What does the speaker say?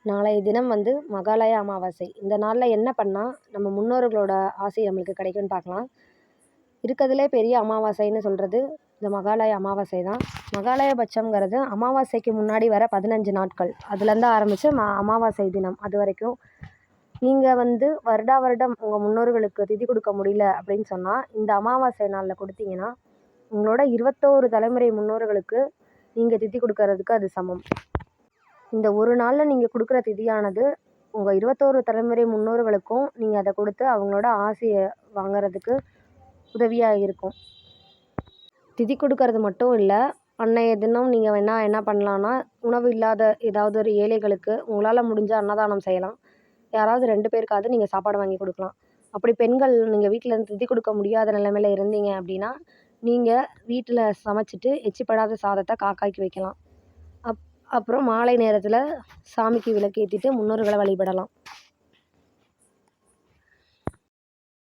நாளைய தினம் மகாலய அமாவாசை. இந்த நாளில் என்ன பண்ணால் நம்ம முன்னோர்களோட ஆசை நம்மளுக்கு கிடைக்கும்னு பார்க்கலாம். இருக்கிறதுலே பெரிய அமாவாசைன்னு சொல்கிறது இந்த மகாலய அமாவாசை தான். மகாலயபட்சம்ங்கிறது அமாவாசைக்கு முன்னாடி வர 15 நாட்கள், அதுலேருந்து ஆரம்பித்து அமாவாசை தினம் அது வரைக்கும் நீங்கள் வருடா வருடம் உங்கள் முன்னோர்களுக்கு திதி கொடுக்க முடியல அப்படின்னு சொன்னால் இந்த அமாவாசை நாளில் கொடுத்தீங்கன்னா உங்களோட 21 தலைமுறை முன்னோர்களுக்கு நீங்கள் திதி கொடுக்கறதுக்கு அது சமம். இந்த ஒரு நாளில் நீங்கள் கொடுக்குற திதியானது உங்கள் 21 தலைமுறை முன்னோர்களுக்கும் நீங்கள் அதை கொடுத்து அவங்களோட ஆசையை வாங்கிறதுக்கு உதவியாக இருக்கும். திதி கொடுக்கறது மட்டும் இல்லை, அன்னைய தினம் நீங்கள் என்ன பண்ணலான்னா, உணவு இல்லாத ஏதாவது ஒரு ஏழைகளுக்கு உங்களால் முடிஞ்ச அன்னதானம் செய்யலாம். யாராவது 2 பேருக்காவது நீங்கள் சாப்பாடு வாங்கி கொடுக்கலாம். அப்படி பெண்கள் நீங்கள் வீட்டில் திதி கொடுக்க முடியாத நிலைமையில் இருந்தீங்க அப்படின்னா நீங்கள் வீட்டில் சமைச்சிட்டு எச்சிப்படாத சாதத்தை காக்காய்க்கு வைக்கலாம். அப்புறம் மாலை நேரத்தில் சாமிக்கு விளக்கேற்றிட்டு முன்னோர்களை வழிபடலாம்.